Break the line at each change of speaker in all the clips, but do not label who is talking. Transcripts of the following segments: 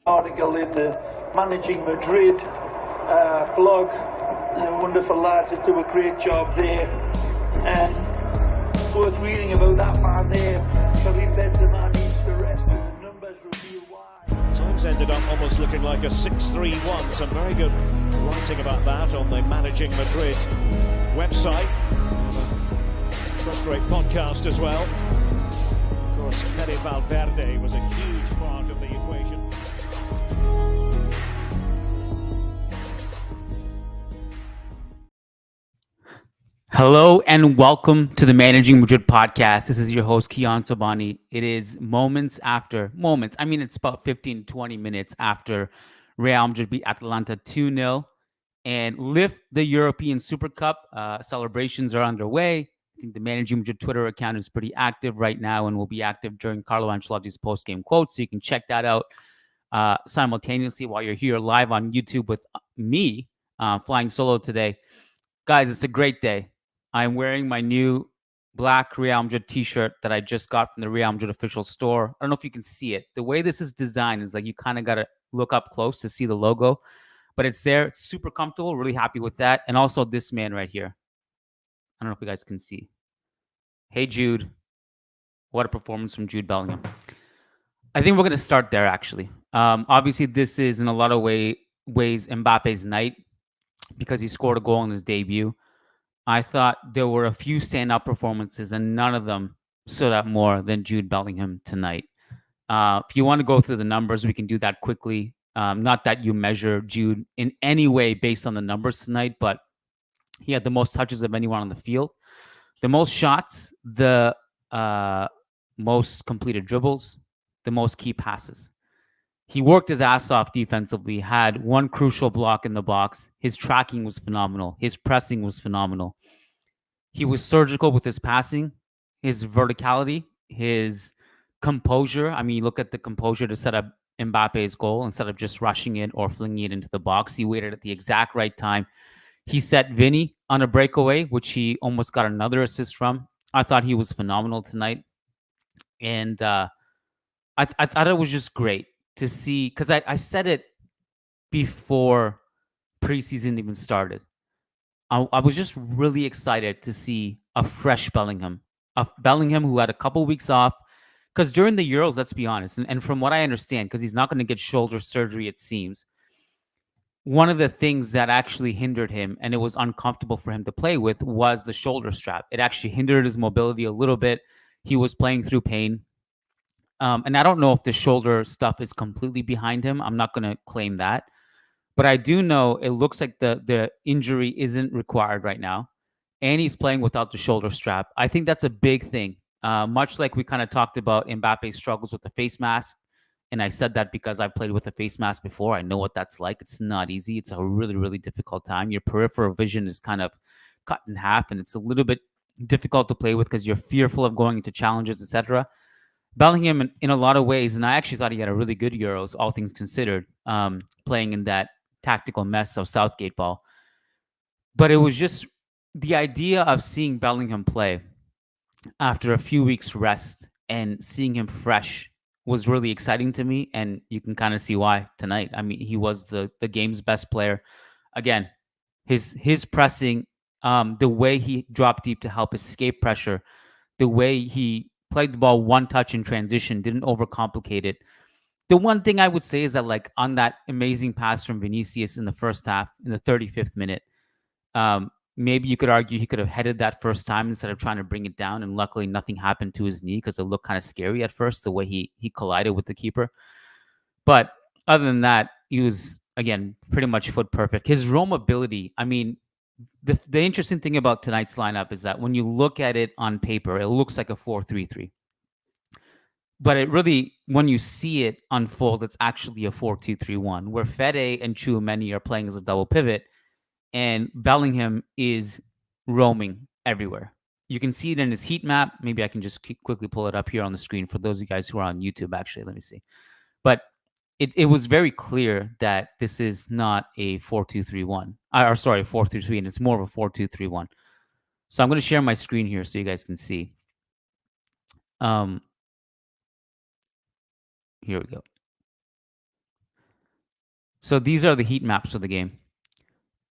article in the Managing Madrid blog. Wonderful lads that do a great job there. And worth reading about that man there. Karim Benzema needs to rest, and the numbers reveal why.
Times ended up almost looking like a 6-3-1. Some very good writing about that on the Managing Madrid website. First-rate podcast as well. Of course, Fede Valverde was a huge part of the equation.
Hello and welcome to the Managing Madrid podcast. This is your host, Kiyan Sobhani. It is moments, I mean, it's about 15 to 20 minutes after Real Madrid beat Atalanta 2-0 and lift the European Super Cup. Celebrations are underway. I think the Managing Madrid Twitter account is pretty active right now and will be active during Carlo Ancelotti's post-game quote. So you can check that out simultaneously while you're here live on YouTube with me flying solo today. Guys, it's a great day. I'm wearing my new black Real Madrid t-shirt that I just got from the Real Madrid official store. I don't know if you can see it. The way this is designed is like you kind of got to look up close to see the logo, but it's there. It's super comfortable. Really happy with that. And also this man right here. I don't know if you guys can see. Hey, Jude. What a performance from Jude Bellingham. I think we're going to start there, actually. Obviously, this is in a lot of ways Mbappe's night because he scored a goal in his debut. I thought there were a few standout performances, and none of them stood out more than Jude Bellingham tonight. If you want to go through the numbers, we can do that quickly. Not that you measure Jude in any way based on the numbers tonight, but he had the most touches of anyone on the field, the most shots, the most completed dribbles, the most key passes. He worked his ass off defensively, had one crucial block in the box. His tracking was phenomenal. His pressing was phenomenal. He was surgical with his passing, his verticality, his composure. I mean, look at the composure to set up Mbappe's goal instead of just rushing it or flinging it into the box. He waited at the exact right time. He set Vinny on a breakaway, which he almost got another assist from. I thought he was phenomenal tonight. And I thought it was just great to see, because I said it before preseason even started. I was just really excited to see a fresh Bellingham, who had a couple weeks off. Because during the Euros, let's be honest, and from what I understand, because he's not going to get shoulder surgery, it seems, one of the things that actually hindered him, and it was uncomfortable for him to play with, was the shoulder strap. It actually hindered his mobility a little bit. He was playing through pain. And I don't know if the shoulder stuff is completely behind him. I'm not going to claim that. But I do know it looks like the injury isn't required right now. And he's playing without the shoulder strap. I think that's a big thing. Much like we kind of talked about Mbappe's struggles with the face mask. And I said that because I've played with a face mask before. I know what that's like. It's not easy. It's a really, really difficult time. Your peripheral vision is kind of cut in half. And it's a little bit difficult to play with because you're fearful of going into challenges, etc. Bellingham, in a lot of ways, and I actually thought he had a really good Euros, all things considered, playing in that tactical mess of Southgate ball. But it was just the idea of seeing Bellingham play after a few weeks rest and seeing him fresh was really exciting to me. And you can kind of see why tonight. I mean, he was the game's best player. Again, his pressing, the way he dropped deep to help escape pressure, the way he played the ball one touch in transition, didn't overcomplicate it. The one thing I would say is that, like, on that amazing pass from Vinicius in the first half, in the 35th minute, maybe you could argue he could have headed that first time instead of trying to bring it down. And luckily, nothing happened to his knee because it looked kind of scary at first, the way he collided with the keeper. But other than that, he was, again, pretty much foot perfect. His roamability, I mean, the interesting thing about tonight's lineup is that when you look at it on paper, it looks like a 4-3-3. But it really, when you see it unfold, it's actually a 4-2-3-1, where Fede and Tchouaméni are playing as a double pivot, and Bellingham is roaming everywhere. You can see it in his heat map. Maybe I can just quickly pull it up here on the screen for those of you guys who are on YouTube, actually. Let me see. But it was very clear that this is not a 4-2-3-1. Or sorry, 4-3-3, and it's more of a 4-2-3-1. So I'm going to share my screen here so you guys can see. Here we go. So these are the heat maps of the game.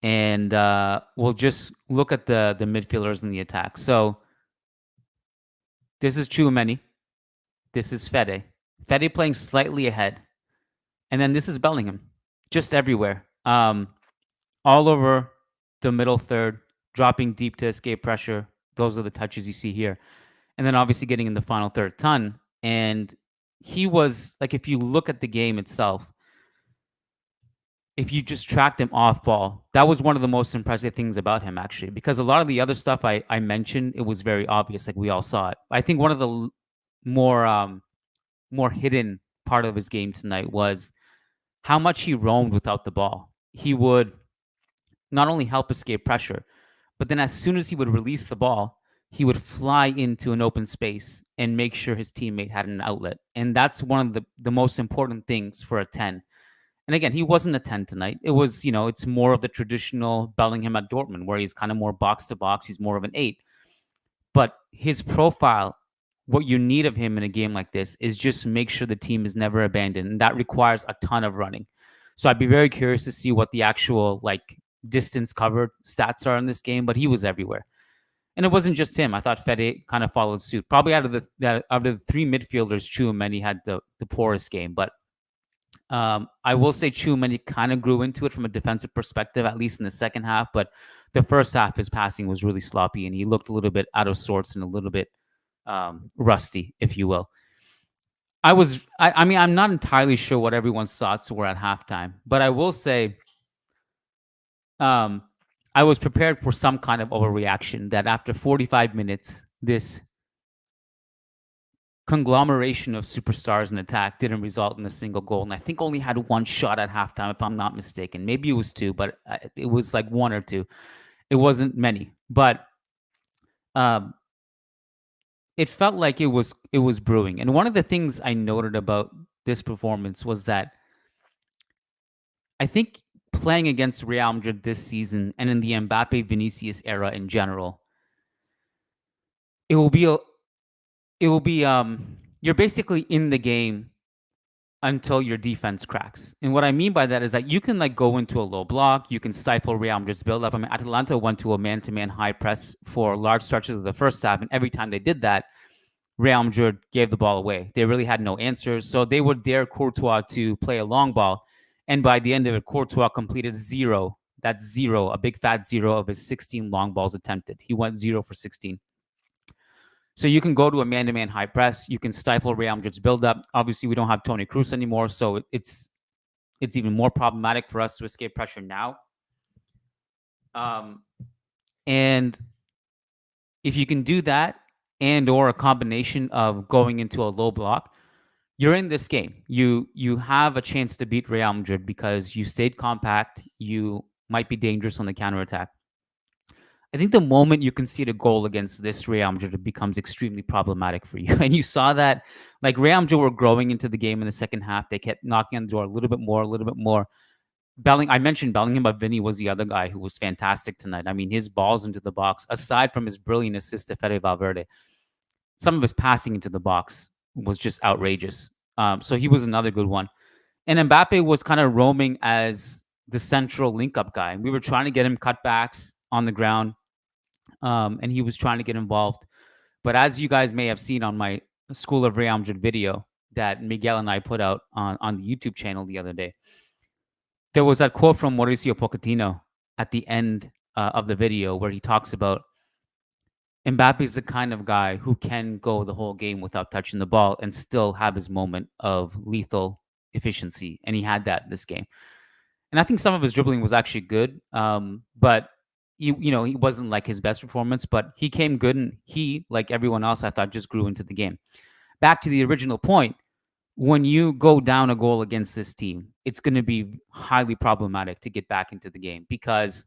And we'll just look at the midfielders in the attack. So this is Chouameni. This is Fede. Fede playing slightly ahead. And then this is Bellingham. Just everywhere. All over the middle third, dropping deep to escape pressure. Those are the touches you see here. And then obviously getting in the final third ton. And he was, like, if you look at the game itself, if you just tracked him off ball, that was one of the most impressive things about him, actually, because a lot of the other stuff I mentioned, it was very obvious, like we all saw it. I think one of the more hidden part of his game tonight was how much he roamed without the ball. He would not only help escape pressure, but then as soon as he would release the ball, he would fly into an open space and make sure his teammate had an outlet. And that's one of the most important things for a 10. And again, he wasn't a 10 tonight. It was, it's more of the traditional Bellingham at Dortmund, where he's kind of more box to box. He's more of an 8. But his profile, what you need of him in a game like this is just make sure the team is never abandoned. And that requires a ton of running. So I'd be very curious to see what the actual distance covered stats are in this game, but he was everywhere. And it wasn't just him. I thought Fede kind of followed suit. Probably out of the three midfielders, Chouameni had the poorest game, but I will say Chouameni kind of grew into it from a defensive perspective, at least in the second half. But the first half, his passing was really sloppy, and he looked a little bit out of sorts and a little bit rusty, if you will. I mean, I'm not entirely sure what everyone's thoughts were at halftime, but I will say I was prepared for some kind of overreaction that after 45 minutes, this conglomeration of superstars in attack didn't result in a single goal. And I think only had one shot at halftime, if I'm not mistaken. Maybe it was two, but it was like one or two. It wasn't many. But it felt like it was brewing. And one of the things I noted about this performance was that I think playing against Real Madrid this season and in the Mbappe Vinicius era in general, it will be you're basically in the game until your defense cracks. And what I mean by that is that you can go into a low block, you can stifle Real Madrid's build up. I mean, Atalanta went to a man-to-man high press for large stretches of the first half, and every time they did that, Real Madrid gave the ball away. They really had no answers, so they would dare Courtois to play a long ball, and by the end of it, Courtois completed zero. That's zero, a big fat zero of his 16 long balls attempted. He went 0 for 16. So you can go to a man-to-man high press. You can stifle Real Madrid's build-up. Obviously, we don't have Toni Kroos anymore, so it's even more problematic for us to escape pressure now. And if you can do that, and or a combination of going into a low block, you're in this game. You have a chance to beat Real Madrid because you stayed compact. You might be dangerous on the counterattack. I think the moment you concede a goal against this Real Madrid, it becomes extremely problematic for you. And you saw that, Real Madrid were growing into the game in the second half. They kept knocking on the door a little bit more. I mentioned Bellingham, but Vinny was the other guy who was fantastic tonight. I mean, his balls into the box, aside from his brilliant assist to Fede Valverde, some of his passing into the box was just outrageous. So he was another good one. And Mbappe was kind of roaming as the central link-up guy. We were trying to get him cutbacks on the ground. And he was trying to get involved. But as you guys may have seen on my School of Real Madrid video that Miguel and I put out on the YouTube channel the other day, there was that quote from Mauricio Pochettino at the end of the video where he talks about Mbappe is the kind of guy who can go the whole game without touching the ball and still have his moment of lethal efficiency. And he had that this game. And I think some of his dribbling was actually good. But he wasn't like his best performance, but he came good, and he, like everyone else, I thought, just grew into the game. Back to the original point, when you go down a goal against this team, it's going to be highly problematic to get back into the game, because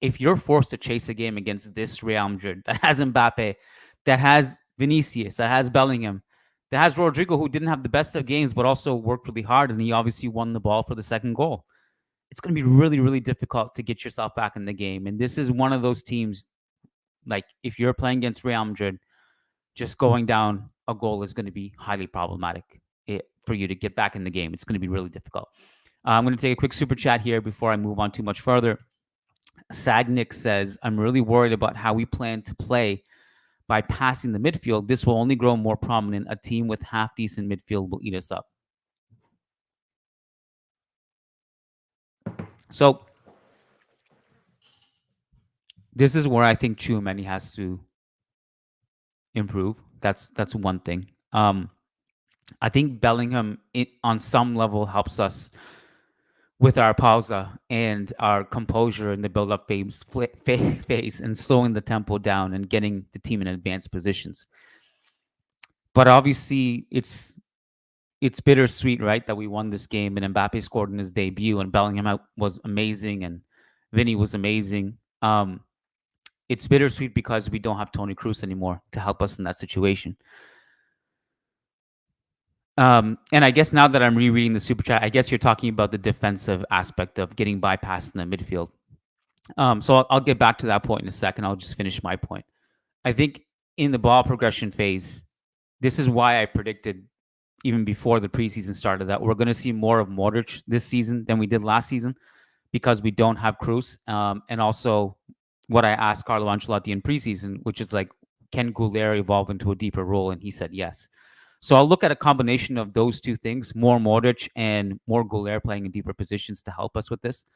if you're forced to chase a game against this Real Madrid that has Mbappe, that has Vinicius, that has Bellingham, that has Rodrigo, who didn't have the best of games, but also worked really hard, and he obviously won the ball for the second goal, it's going to be really, really difficult to get yourself back in the game. And this is one of those teams, if you're playing against Real Madrid, just going down a goal is going to be highly problematic for you to get back in the game. It's going to be really difficult. I'm going to take a quick super chat here before I move on too much further. Sagnick says, I'm really worried about how we plan to play by passing the midfield. This will only grow more prominent. A team with half decent midfield will eat us up. So this is where I think Tchouaméni has to improve. That's one thing. I think Bellingham, on some level, helps us with our pausa and our composure in the build-up phase and slowing the tempo down and getting the team in advanced positions. But obviously, it's bittersweet, right, that we won this game and Mbappe scored in his debut and Bellingham was amazing and Vinny was amazing. It's bittersweet because we don't have Toni Kroos anymore to help us in that situation. And I guess now that I'm rereading the super chat, I guess you're talking about the defensive aspect of getting bypassed in the midfield. So I'll get back to that point in a second. I'll just finish my point. I think in the ball progression phase, this is why I predicted even before the preseason started that we're going to see more of Modric this season than we did last season because we don't have Kroos. And also what I asked Carlo Ancelotti in preseason, which is like, can Goulet evolve into a deeper role? And he said yes. So I'll look at a combination of those two things, more Modric and more Goulet playing in deeper positions to help us with this.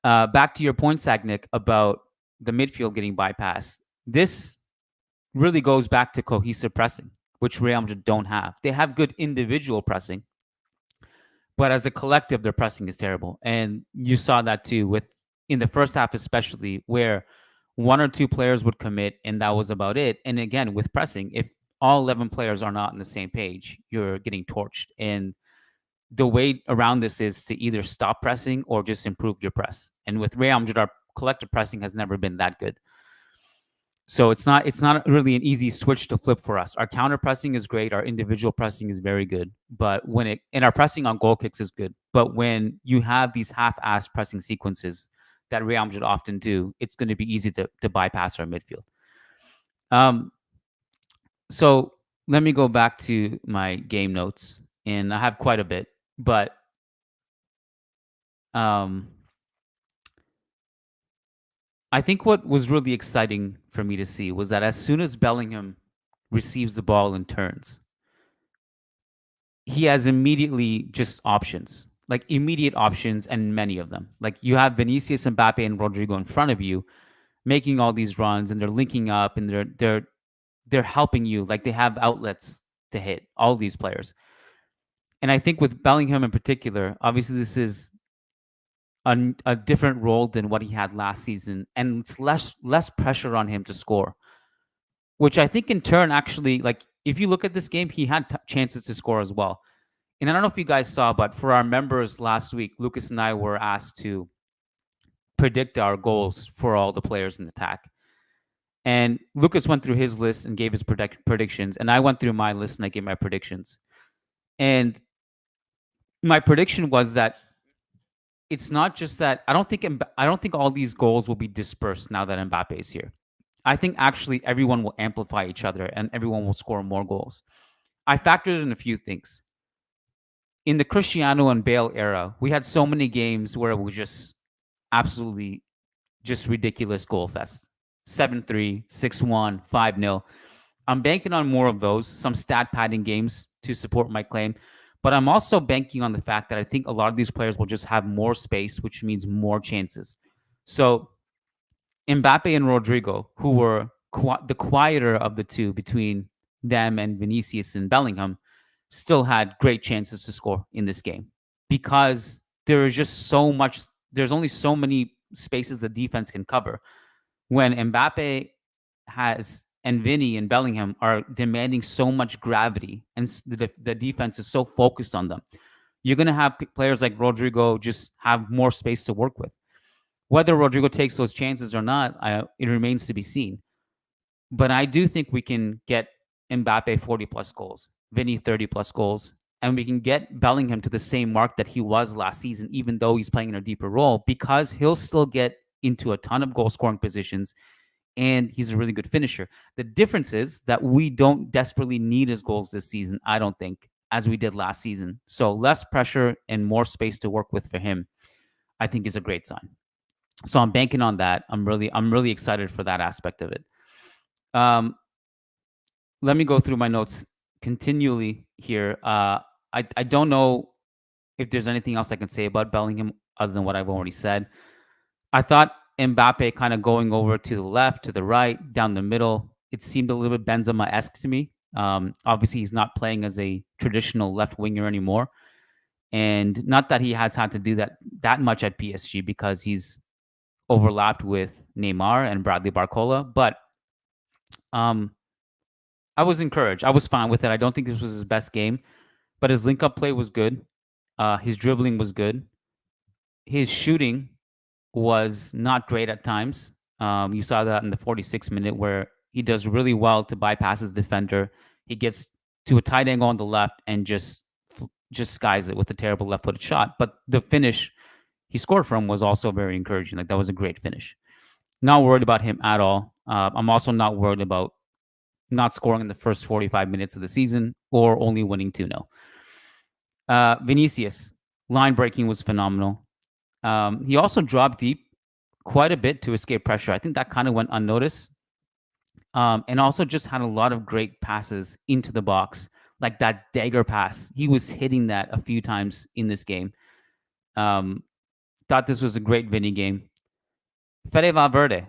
Back to your point, Sagnick, about the midfield getting bypassed. This really goes back to cohesive pressing, which Real Madrid don't have. They have good individual pressing, but as a collective, their pressing is terrible. And you saw that too in the first half, especially where one or two players would commit and that was about it. And again, with pressing, if all 11 players are not on the same page, you're getting torched. And the way around this is to either stop pressing or just improve your press. And with Real Madrid, our collective pressing has never been that good. So it's not really an easy switch to flip for us. Our counter pressing is great. Our individual pressing is very good. But and our pressing on goal kicks is good. But when you have these half-assed pressing sequences that Real Madrid often do, it's going to be easy to bypass our midfield. So let me go back to my game notes, and I have quite a bit, but I think what was really exciting for me to see was that as soon as Bellingham receives the ball and turns, he has immediately just options, like immediate options, and many of them. Like you have Vinicius, Mbappe, and Rodrigo in front of you making all these runs, and they're linking up, and they're helping you. Like they have outlets to hit, all these players. And I think with Bellingham in particular, obviously this is a different role than what he had last season, and it's less pressure on him to score, which I think in turn actually, like if you look at this game, he had chances to score as well. And I don't know if you guys saw, but for our members last week, Lucas and I were asked to predict our goals for all the players in attack. And Lucas went through his list and gave his predictions, and I went through my list and I gave my predictions. And my prediction was that it's not just that I don't think all these goals will be dispersed now that Mbappe is here. I think actually everyone will amplify each other and everyone will score more goals. I factored in a few things. In the Cristiano and Bale era, we had so many games where it was just absolutely just ridiculous goal fest. 7-3, 6-1, 5-0. I'm banking on more of those, some stat padding games to support my claim. But I'm also banking on the fact that I think a lot of these players will just have more space, which means more chances. So Mbappe and Rodrigo, who were the quieter of the two between them and Vinicius and Bellingham, still had great chances to score in this game because there is just so much. There's only so many spaces the defense can cover. When Mbappe and Vinny and Bellingham are demanding so much gravity and the defense is so focused on them, you're going to have players like Rodrigo just have more space to work with. Whether Rodrigo takes those chances or not, it remains to be seen. But I do think we can get Mbappe 40-plus goals, Vinny 30-plus goals, and we can get Bellingham to the same mark that he was last season, even though he's playing in a deeper role, because he'll still get into a ton of goal-scoring positions, and he's a really good finisher. The difference is that we don't desperately need his goals this season, I don't think, as we did last season. So less pressure and more space to work with for him, I think is a great sign. So I'm banking on that. I'm really excited for that aspect of it. Um, Let me go through my notes continually here. I don't know if there's anything else I can say about Bellingham other than what I've already said. I thought Mbappe kind of going over to the left, to the right, down the middle. It seemed a little bit Benzema-esque to me. Obviously, he's not playing as a traditional left winger anymore, and not that he has had to do that much at PSG because he's overlapped with Neymar and Bradley Barcola. But um, I was encouraged. I was fine with it. I don't think this was his best game, but his link-up play was good. His dribbling was good. His shooting was not great at times. You saw that in the 46th minute where he does really well to bypass his defender. He gets to a tight angle on the left and just skies it with a terrible left-footed shot. But the finish he scored from was also very encouraging. Like, that was a great finish. Not worried about him at all. I'm also not worried about not scoring in the first 45 minutes of the season or only winning 2-0. Vinicius, line breaking was phenomenal. He also dropped deep quite a bit to escape pressure. I think that kind of went unnoticed. And also just had a lot of great passes into the box, like that dagger pass. He was hitting that a few times in this game. Thought this was a great Vinny game. Fede Valverde,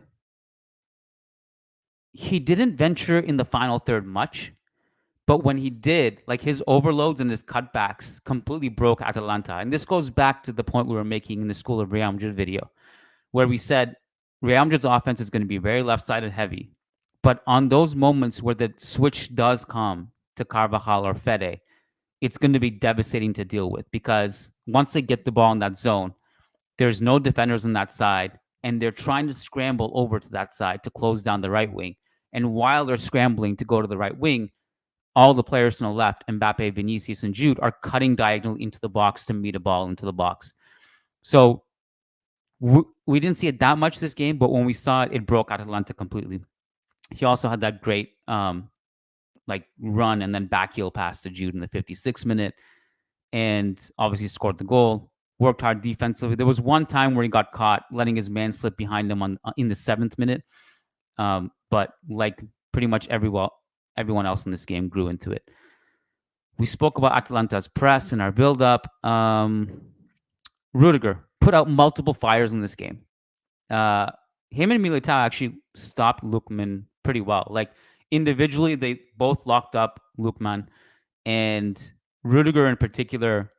he didn't venture in the final third much, but when he did, like, his overloads and his cutbacks completely broke Atalanta. And this goes back to the point we were making in the School of Real Madrid video, where we said Real Madrid's offense is going to be very left-sided heavy. But on those moments where the switch does come to Carvajal or Fede, it's going to be devastating to deal with, because once they get the ball in that zone, there's no defenders on that side, and they're trying to scramble over to that side to close down the right wing. And while they're scrambling to go to the right wing, all the players on the left, Mbappe, Vinicius, and Jude, are cutting diagonally into the box to meet a ball into the box. So we didn't see it that much this game, but when we saw it, it broke Atalanta completely. He also had that great run and then backheel pass to Jude in the 56th minute, and obviously scored the goal. Worked hard defensively. There was one time where he got caught letting his man slip behind him in the 7th minute, but like pretty much everyone else in this game grew into it. We spoke about Atalanta's press and our build-up. Rudiger put out multiple fires in this game. Him and Militao actually stopped Lookman pretty well. Like, individually, they both locked up Lookman, and Rudiger in particular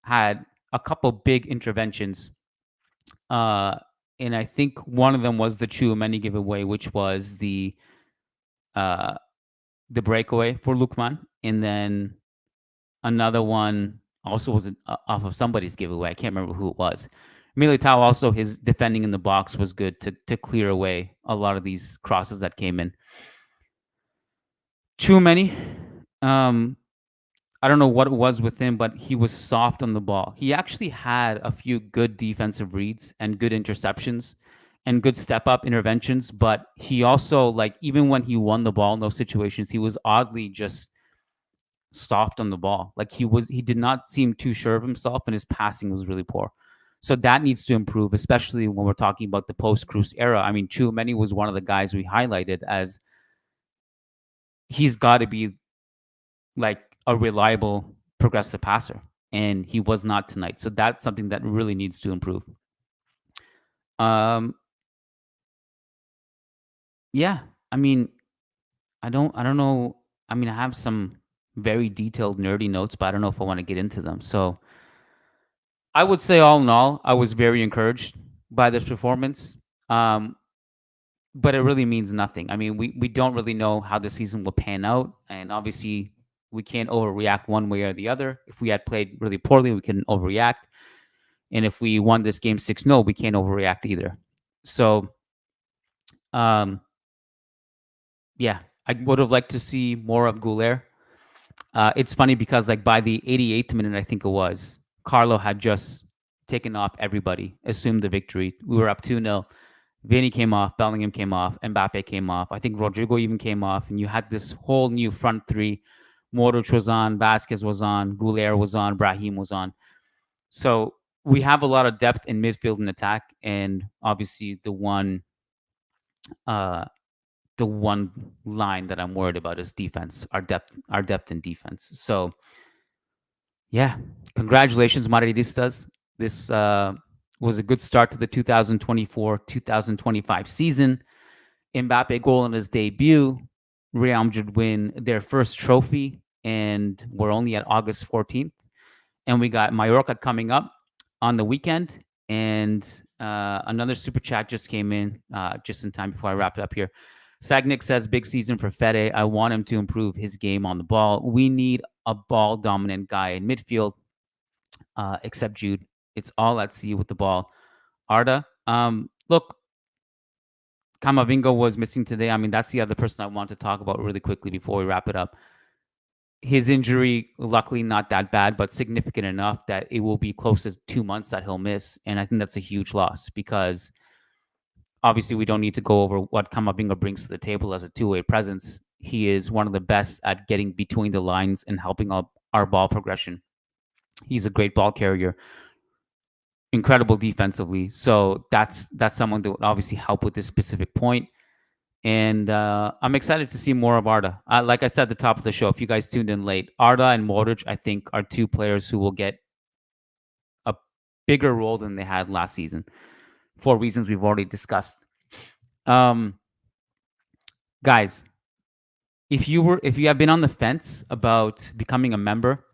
had a couple big interventions. And I think one of them was the Tchouaméni giveaway, which was the breakaway for Lookman. And then another one also was off of somebody's giveaway. I can't remember who it was. Militao also, his defending in the box was good to clear away a lot of these crosses that came in. Tchouaméni, I don't know what it was with him, but he was soft on the ball. He actually had a few good defensive reads and good interceptions and good step-up interventions, but he also, like, even when he won the ball in those situations, he was oddly just soft on the ball. Like, he did not seem too sure of himself, and his passing was really poor. So that needs to improve, especially when we're talking about the post-Cruz era. I mean, Tchouaméni was one of the guys we highlighted as he's got to be like a reliable progressive passer, and he was not tonight. So that's something that really needs to improve. Yeah, I mean, I don't know. I mean, I have some very detailed nerdy notes, but I don't know if I want to get into them. So I would say, all in all, I was very encouraged by this performance. But it really means nothing. I mean, we don't really know how the season will pan out, and obviously we can't overreact one way or the other. If we had played really poorly, we couldn't overreact. And if we won this game 6-0, we can't overreact either. So, yeah, I would have liked to see more of Goulet. It's funny because, like, by the 88th minute, I think it was, Carlo had just taken off everybody, assumed the victory. We were up 2-0. Vinny came off, Bellingham came off, Mbappe came off. I think Rodrigo even came off, and you had this whole new front three Modric was on, Vasquez was on, Goulier was on, Brahim was on. So we have a lot of depth in midfield and attack, and obviously uh, the one line that I'm worried about is defense, our depth in defense. So yeah, congratulations, Madridistas. This was a good start to the 2024-2025 season. Mbappe goal in his debut. Real Madrid win their first trophy, and we're only at August 14th. And we got Mallorca coming up on the weekend. And another super chat just came in just in time before I wrap it up here. Sagnik says, big season for Fede. I want him to improve his game on the ball. We need a ball-dominant guy in midfield, except Jude. It's all at sea with the ball. Arda, look, Camavinga was missing today. I mean, that's the other person I want to talk about really quickly before we wrap it up. His injury, luckily not that bad, but significant enough that it will be close to 2 months that he'll miss. And I think that's a huge loss because obviously we don't need to go over what Camavinga brings to the table as a two-way presence. He is one of the best at getting between the lines and helping up our ball progression. He's a great ball carrier, incredible defensively. So that's someone that would obviously help with this specific point. And I'm excited to see more of Arda. Like I said at the top of the show, if you guys tuned in late, Arda and Modric, I think, are two players who will get a bigger role than they had last season for reasons we've already discussed. Guys, if you have been on the fence about becoming a member,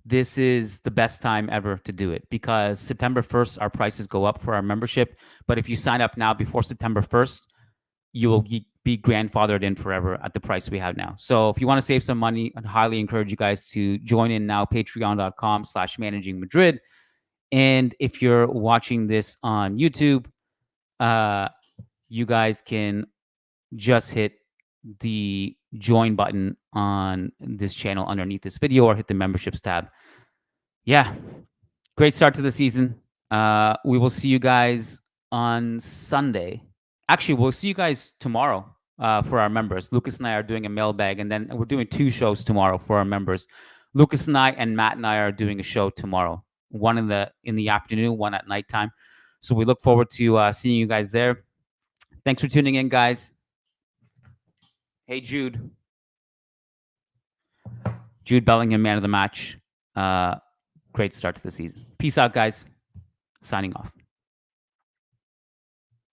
this is the best time ever to do it because September 1st, our prices go up for our membership. But if you sign up now before September 1st, you will be grandfathered in forever at the price we have now. So if you want to save some money, I'd highly encourage you guys to join in now, patreon.com/managing Madrid. And if you're watching this on YouTube, you guys can just hit the join button on this channel underneath this video or hit the memberships tab. Yeah, great start to the season. We will see you guys on Sunday. Actually, we'll see you guys tomorrow for our members. Lucas and I are doing a mailbag, and then we're doing 2 shows tomorrow for our members. Lucas and I and Matt and I are doing a show tomorrow, one in the afternoon, one at nighttime. So we look forward to seeing you guys there. Thanks for tuning in, guys. Hey, Jude. Jude Bellingham, man of the match. Great start to the season. Peace out, guys. Signing off.